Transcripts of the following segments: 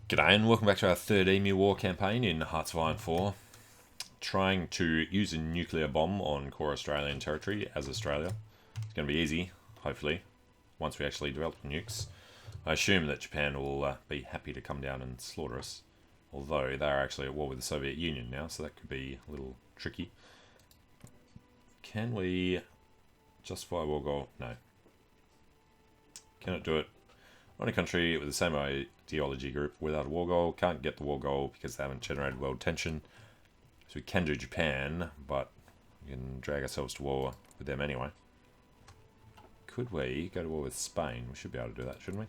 G'day and welcome back to our Third Emu War campaign in Hearts of Iron 4. Trying to use a nuclear bomb on core Australian territory as Australia. It's going to be easy, hopefully, once we actually develop the nukes. I assume that Japan will be happy to come down and slaughter us. Although they are actually at war with the Soviet Union now, so that could be a little tricky. Can we justify a war goal? No. Cannot do it. Only country with the same ideology group without a war goal can't get the war goal because they haven't generated world tension. So we can do Japan, but we can drag ourselves to war with them anyway. Could we go to war with Spain? We should be able to do that, shouldn't we?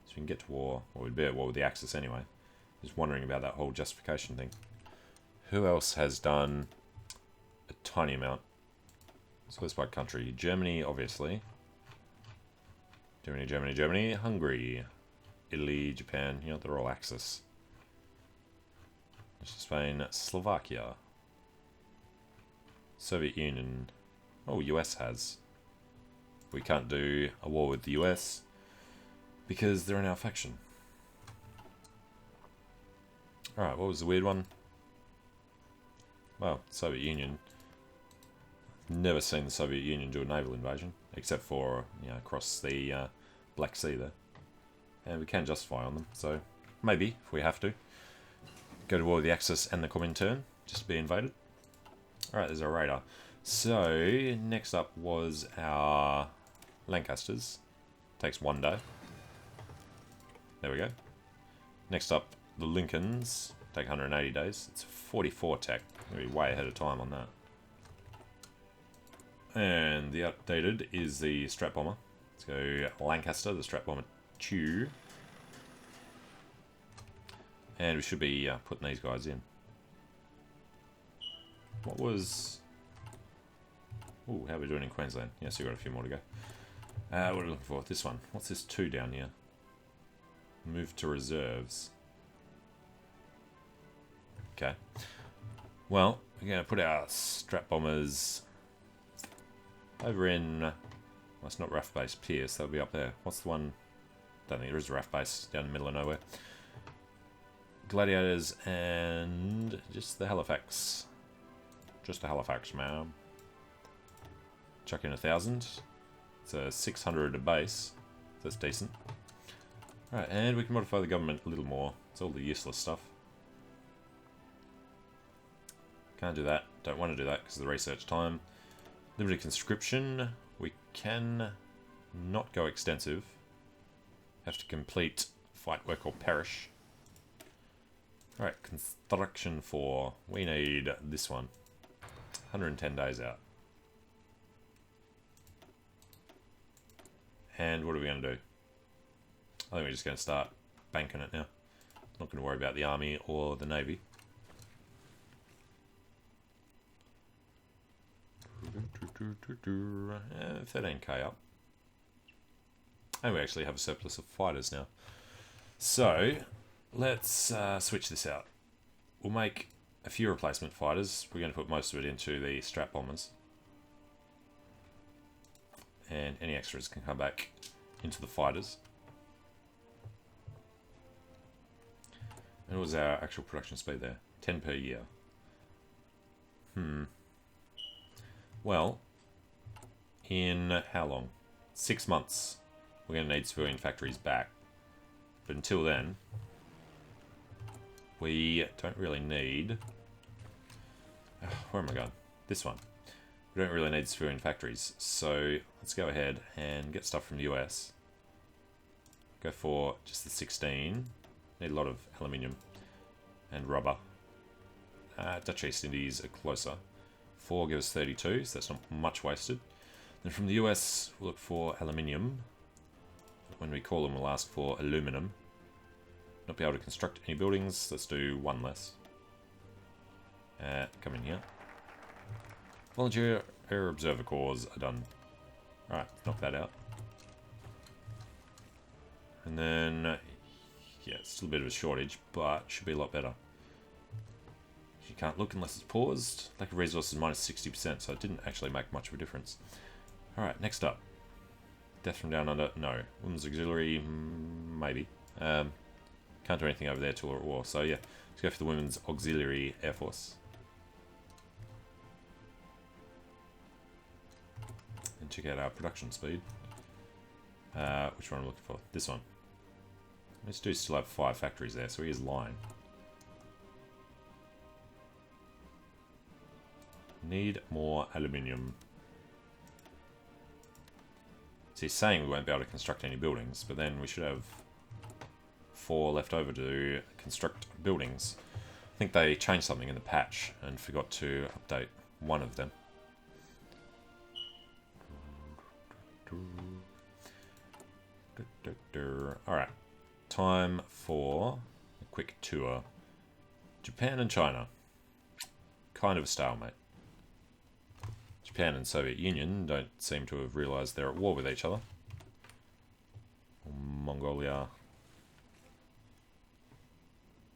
So we can get to war, or we'd be at war with the Axis anyway. Just wondering about that whole justification thing. Who else has done a tiny amount? So let's by country. Germany, obviously. Germany, Hungary, Italy, Japan, you know, they're all Axis. Spain, Slovakia, Soviet Union, oh, US has. We can't do a war with the US because they're in our faction. Alright, what was the weird one? Well, Soviet Union. Never seen the Soviet Union do a naval invasion, except for, you know, across the Black Sea there. And we can justify on them, so maybe, if we have to. Go to war with the Axis and the Comintern, just to be invaded. Alright, there's our radar. So, next up was our Lancasters. Takes 1 day. There we go. Next up, the Lincolns. Take 180 days. It's 44 tech. We'll be way ahead of time on that. And the updated is the Strat Bomber. Let's go Lancaster, the Strat Bomber 2. And we should be putting these guys in. What was... Ooh, how are we doing in Queensland? Yes, we've got a few more to go. What are we looking for? This one. What's this 2 down here? Move to reserves. Okay. Well, we're going to put our Strat Bombers over in, well, it's not RAF base, Pierce, that'll be up there. What's the one? Don't think there is a RAF base down in the middle of nowhere. Gladiators and just the Halifax. Just the Halifax, man. Chuck in 1,000. It's a 600 a base. That's decent. Alright, and we can modify the government a little more. It's all the useless stuff. Can't do that. Don't want to do that because of the research time. Limited conscription. We can not go extensive. Have to complete fight, work, or perish. Alright, construction 4. We need this one. 110 days out. And what are we going to do? I think we're just going to start banking it now. Not going to worry about the army or the navy. 13k up. And we actually have a surplus of fighters now. So, let's switch this out. We'll make a few replacement fighters. We're going to put most of it into the Strat Bombers. And any extras can come back into the fighters. And what was our actual production speed there? 10 per year. Well, in how long? 6 months. We're going to need civilian factories back. But until then, we don't really need... where am I going? This one. We don't really need civilian factories. So let's go ahead and get stuff from the US. Go for just the 16. Need a lot of aluminium and rubber. Dutch East Indies are closer. 4 gives us 32, so that's not much wasted. Then from the US, we'll look for aluminium. When we call them, we'll ask for aluminum. Not be able to construct any buildings. Let's do 1 less. Come in here. Volunteer Air Observer Corps are done. Alright, knock that out. And then, yeah, it's still a bit of a shortage, but should be a lot better. You can't look unless it's paused. Lack of resources minus 60%, so it didn't actually make much of a difference. Alright, next up. Death from Down Under? No. Women's Auxiliary? Maybe. Can't do anything over there till we're at war. So yeah, let's go for the Women's Auxiliary Air Force. And check out our production speed. Which one I'm looking for? This one. Let's do still have 5 factories there, so he is lying. Need more aluminium. So he's saying we won't be able to construct any buildings, but then we should have 4 left over to construct buildings. I think they changed something in the patch and forgot to update one of them. Alright, time for a quick tour. Japan and China. Kind of a stalemate. Japan and Soviet Union don't seem to have realised they're at war with each other. Mongolia.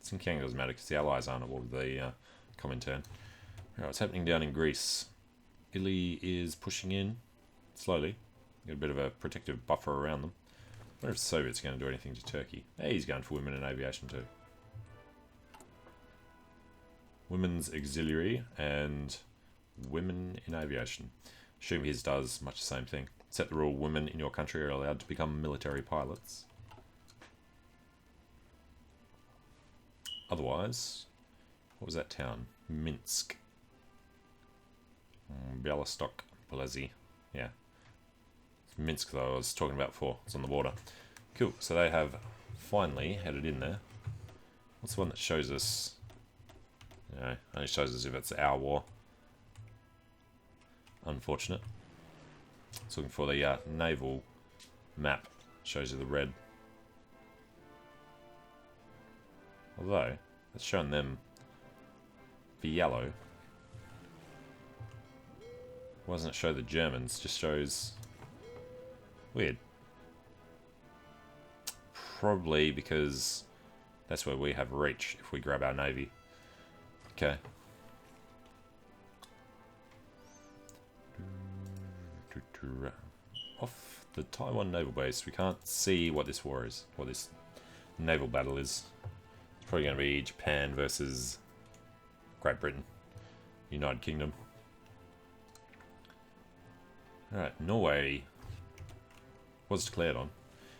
Xinjiang doesn't matter because the Allies aren't at war with the Comintern. Right, what's happening down in Greece? Italy is pushing in slowly. Got a bit of a protective buffer around them. I wonder if the Soviets are going to do anything to Turkey. Hey, he's going for women in aviation too. Women's auxiliary and women in aviation. Assume his does much the same thing. Set the rule: women in your country are allowed to become military pilots. Otherwise, what was that town? Minsk. Bialystok, Polezi. Yeah. It's Minsk, though, I was talking about before. It's on the border. Cool. So they have finally headed in there. What's the one that shows us? You know, only shows us if it's our war. Unfortunate. It's looking for the naval map. Shows you the red. Although, it's showing them the yellow. Why doesn't it show the Germans? Just shows... Weird. Probably because that's where we have reach if we grab our navy. Okay. Off the Taiwan naval base, we can't see what this war is, what this naval battle is. It's probably going to be Japan versus Great Britain, United Kingdom. Alright, Norway was declared on,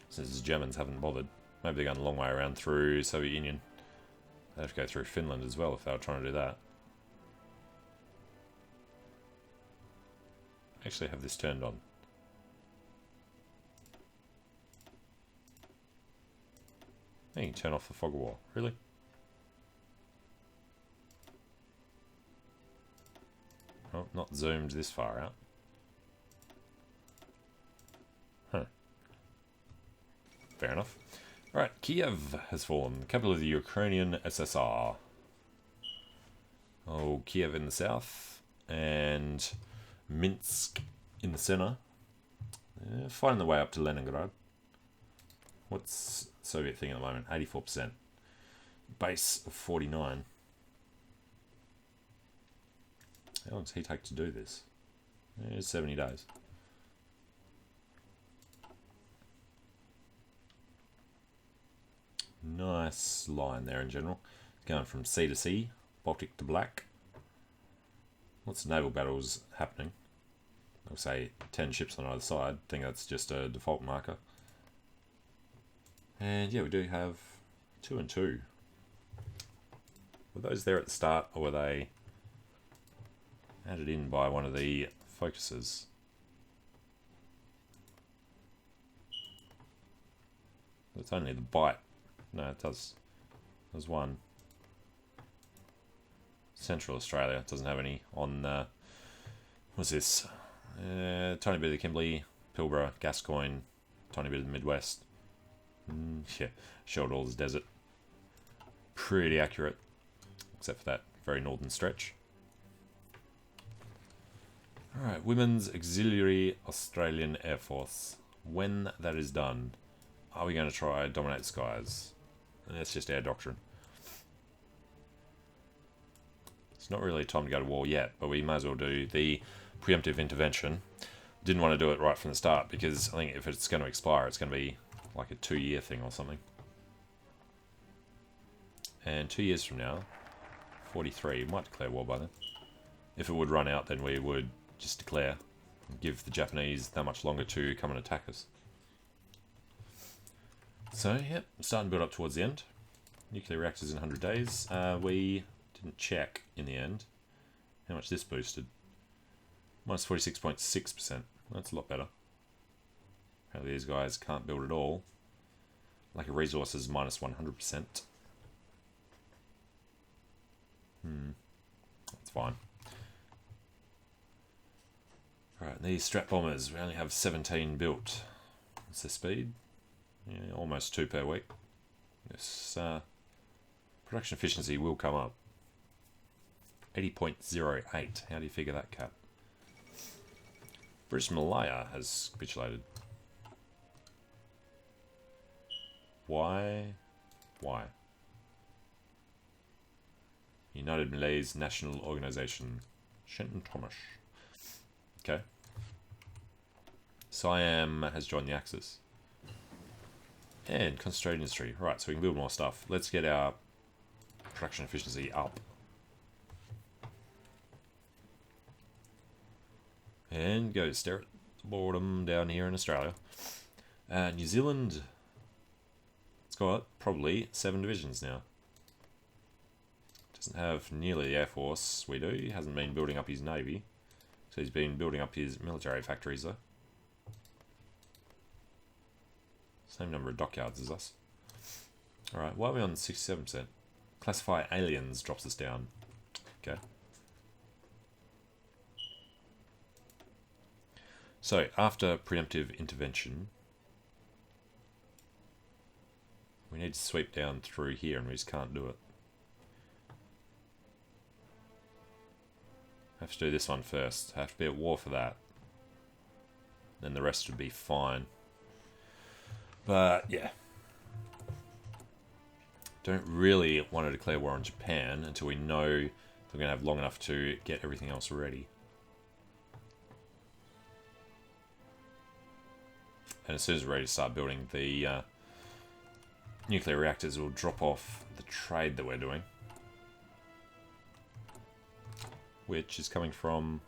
since the Germans haven't bothered. Maybe they're going a long way around through Soviet Union. They'd have to go through Finland as well if they were trying to do that. Actually have this turned on. You can turn off the fog of war. Really? Oh, not zoomed this far out. Huh. Fair enough. Alright, Kiev has fallen, the capital of the Ukrainian SSR. Oh, Kiev in the south, and Minsk in the center. Finding the way up to Leningrad. What's Soviet thing at the moment? 84%. Base of 49. How long does he take to do this? 70 days. Nice line there in general. Going from sea to sea, Baltic to black. Lots of naval battles happening. I'll say 10 ships on either side. I think that's just a default marker. And yeah, we do have 2 and 2. Were those there at the start, or were they added in by one of the focuses? It's only the bite. No, it does. There's one. Central Australia doesn't have any on. What's this? Tiny bit of the Kimberley, Pilbara, Gascoyne, tiny bit of the Midwest. Yeah, Sheldall's Desert. Pretty accurate, except for that very northern stretch. Alright, Women's Auxiliary Australian Air Force. When that is done, are we going to try dominate the skies? And that's just our doctrine. It's not really time to go to war yet, but we may as well do the preemptive intervention. Didn't want to do it right from the start, because I think if it's going to expire, it's going to be like a 2-year thing or something. And 2 years from now, 43, we might declare war by then. If it would run out, then we would just declare and give the Japanese that much longer to come and attack us. So, yep, starting to build up towards the end. Nuclear reactors in 100 days. We didn't check in the end how much this boosted. Minus 46.6%. That's a lot better. Apparently these guys can't build at all. Lack of resources, minus 100%. That's fine. Alright, these strat bombers, we only have 17 built. What's their speed? Yeah, almost 2 per week. This production efficiency will come up. 80.08. How do you figure that, Cap? British Malaya has capitulated. Why? Why? United Malays National Organization. Shenton Thomas. Okay. Siam has joined the Axis. And concentrated industry. Right, so we can build more stuff. Let's get our production efficiency up. And go stare at the boredom down here in Australia. New Zealand, it's got probably 7 divisions now. Doesn't have nearly the air force we do. He hasn't been building up his navy. So he's been building up his military factories though. Same number of dockyards as us. Alright, why are we on 67%? Classify aliens drops us down. Okay. So, after preemptive intervention, we need to sweep down through here and we just can't do it. Have to do this one first. Have to be at war for that. Then the rest would be fine. But, yeah. Don't really want to declare war on Japan until we know if we're going to have long enough to get everything else ready. And as soon as we're ready to start building the nuclear reactors, we'll drop off the trade that we're doing. Which is coming from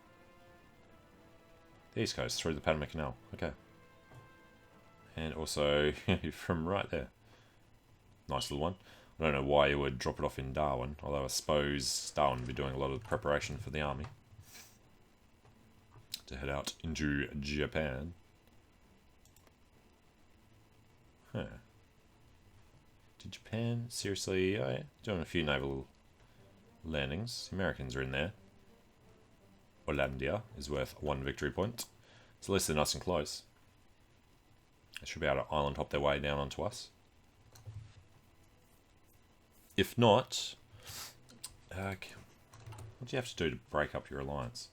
the East Coast, through the Panama Canal. Okay. And also from right there. Nice little one. I don't know why you would drop it off in Darwin, although I suppose Darwin would be doing a lot of preparation for the army to head out into Japan. Huh. Did Japan seriously? Oh, yeah. Doing a few naval landings. The Americans are in there. Hollandia is worth 1 victory point. So at least they're nice and close. They should be able to island hop their way down onto us. If not, what do you have to do to break up your alliance?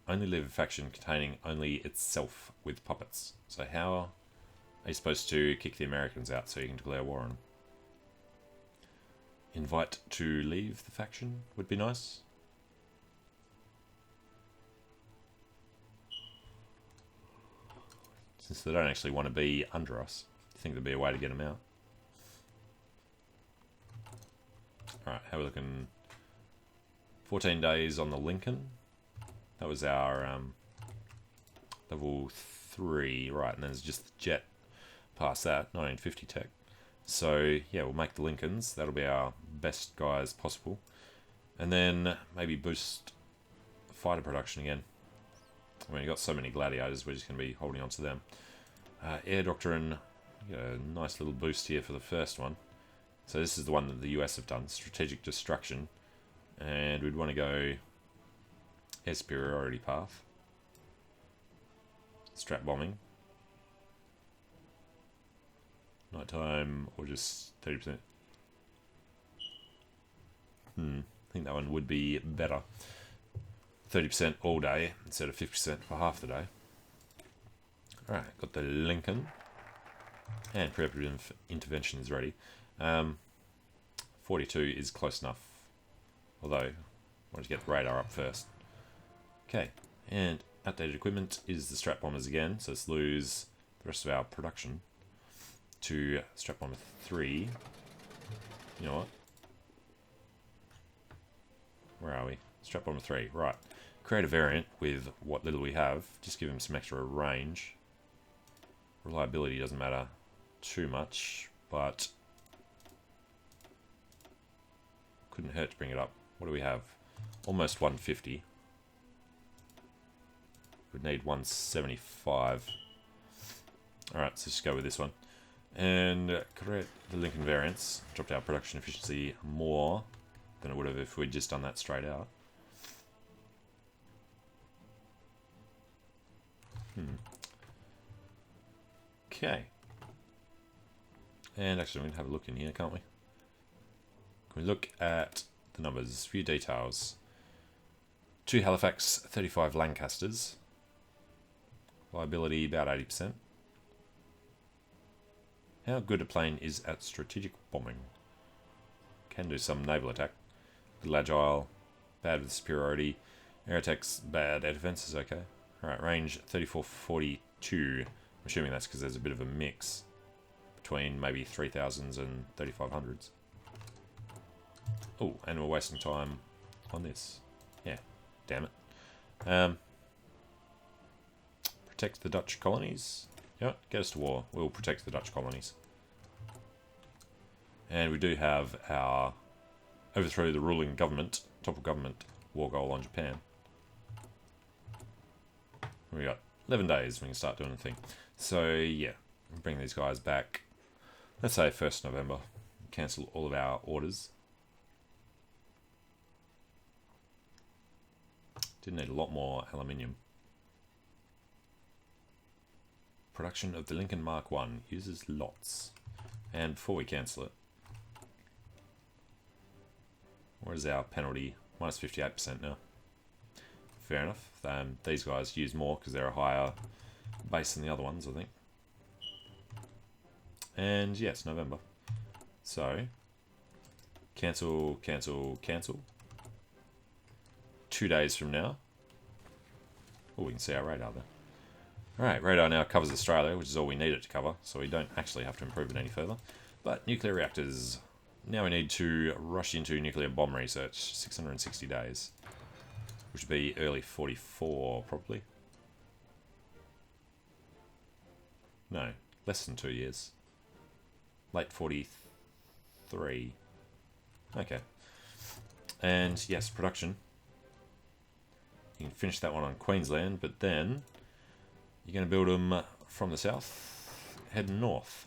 Only leave a faction containing only itself with puppets. So how are you supposed to kick the Americans out so you can declare war on them? Invite to leave the faction would be nice. Since they don't actually want to be under us, I think there'd be a way to get them out. Alright, how are we looking? 14 days on the Lincoln. That was our level 3. Right, and then there's just the jet past that, 1950 tech. So, yeah, we'll make the Lincolns. That'll be our best guys possible. And then maybe boost fighter production again. I mean, you've got so many gladiators, we're just going to be holding on to them. Air Doctrine, a nice little boost here for the first one. So this is the one that the US have done, Strategic Destruction. And we'd want to go Air Superiority Path. Strat Bombing. Nighttime, or just 30%. I think that one would be better. 30% all day instead of 50% for half the day. Alright, got the Lincoln. And preemptive intervention is ready. 42 is close enough. Although, I wanted to get the radar up first. Okay, and outdated equipment is the Strat Bombers again. So let's lose the rest of our production to Strat Bomber 3. You know what? Where are we? Strap bottom 3. Right. Create a variant with what little we have. Just give him some extra range. Reliability doesn't matter too much, but couldn't hurt to bring it up. What do we have? Almost 150. Would need 175. Alright, so just go with this one. And create the Lincoln variants. Dropped our production efficiency more than it would have if we'd just done that straight out. Okay. And actually, we can have a look in here, can't we? Can we look at the numbers? View details. 2 Halifax, 35 Lancasters. Liability about 80%. How good a plane is at strategic bombing? Can do some naval attack. Little agile, bad with superiority. Air attacks, bad. Air defense is okay. Alright, range 3442. I'm assuming that's because there's a bit of a mix between maybe 3000s and 3500s. Oh, and we're wasting time on this. Yeah, damn it. Protect the Dutch colonies. You know what? Get us to war. We'll protect the Dutch colonies. And we do have our overthrow the ruling government, topple government, war goal on Japan. We got 11 days we can start doing the thing. So yeah, bring these guys back. Let's say 1st November. Cancel all of our orders. Did need a lot more aluminium. Production of the Lincoln Mark I uses lots. And before we cancel it, where is our penalty? Minus 58% now. Fair enough. These guys use more because they're a higher base than the other ones, I think. And yes, November. So, cancel, cancel, cancel. 2 days from now. Oh, we can see our radar there. Alright, radar now covers Australia, which is all we need it to cover, so we don't actually have to improve it any further. But nuclear reactors. Now we need to rush into nuclear bomb research. 660 days. Which would be early 44, probably. No, less than 2 years. Late 43. Okay. And yes, production. You can finish that one on Queensland, but then you're going to build them from the south, heading north.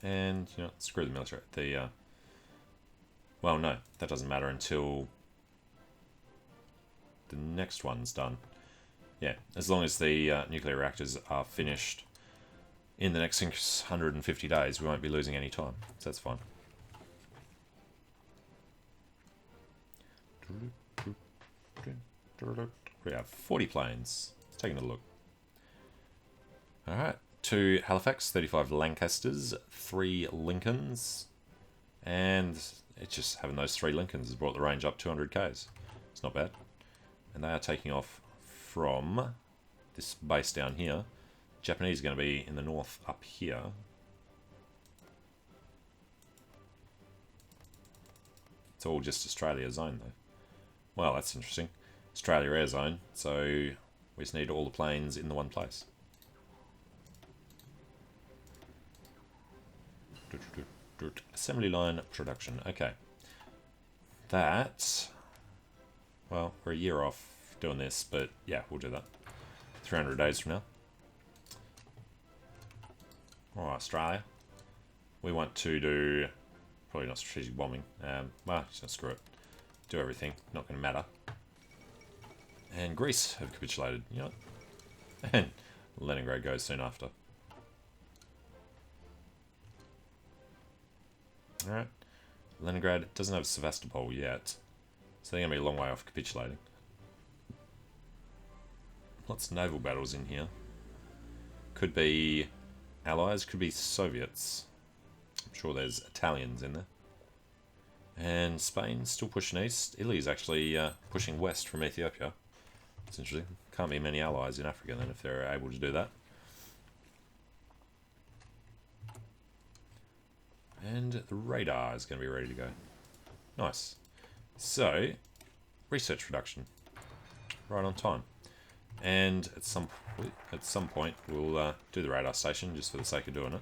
And, you know, screw the military. Well, no, that doesn't matter until the next one's done. Yeah, as long as the nuclear reactors are finished in the next 650 days, we won't be losing any time. So that's fine. We have 40 planes. Let's take a look. Alright. 2 Halifax, 35 Lancasters, 3 Lincolns, and it's just having those 3 Lincolns has brought the range up 200 k's. It's not bad. And they are taking off from this base down here. Japanese are going to be in the north up here. It's all just Australia zone though. Well, that's interesting. Australia air zone, so we just need all the planes in the one place. Assembly line production. Okay. That... Well, we're a year off doing this, but yeah, we'll do that. 300 days from now. Alright, Australia. We want to do... Probably not strategic bombing. Well, just screw it. Do everything. Not going to matter. And Greece have capitulated. You know what? And Leningrad goes soon after. Alright. Leningrad doesn't have Sevastopol yet, so they're going to be a long way off capitulating. Lots of naval battles in here. Could be Allies, could be Soviets. I'm sure there's Italians in there. And Spain's still pushing east. Italy's actually pushing west from Ethiopia. It's interesting. Can't be many allies in Africa then if they're able to do that. And the radar is going to be ready to go. Nice. So, research production. Right on time. And at some point, we'll do the radar station just for the sake of doing it.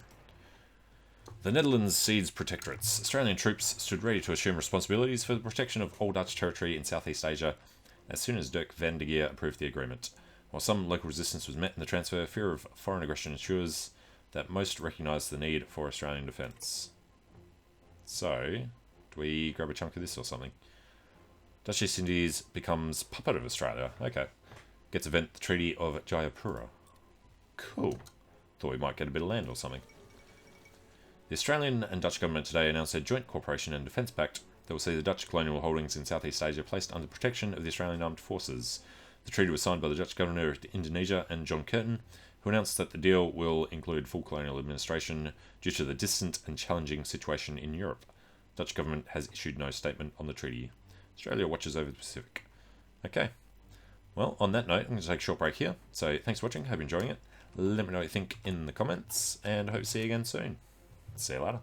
The Netherlands cedes protectorates. Australian troops stood ready to assume responsibilities for the protection of all Dutch territory in Southeast Asia as soon as Dirk van der Geer approved the agreement. While some local resistance was met in the transfer, fear of foreign aggression ensures that most recognise the need for Australian defence. So, do we grab a chunk of this or something? Dutch East Indies becomes puppet of Australia. Okay. Gets event the Treaty of Jayapura. Cool. Thought we might get a bit of land or something. The Australian and Dutch government today announced a joint cooperation and defence pact that will see the Dutch colonial holdings in Southeast Asia placed under protection of the Australian Armed Forces. The treaty was signed by the Dutch Governor of Indonesia and John Curtin, who announced that the deal will include full colonial administration due to the distant and challenging situation in Europe. The Dutch government has issued no statement on the treaty. Australia watches over the Pacific. Okay. Well, on that note, I'm going to take a short break here. So thanks for watching. Hope you're enjoying it. Let me know what you think in the comments, and I hope to see you again soon. See you later.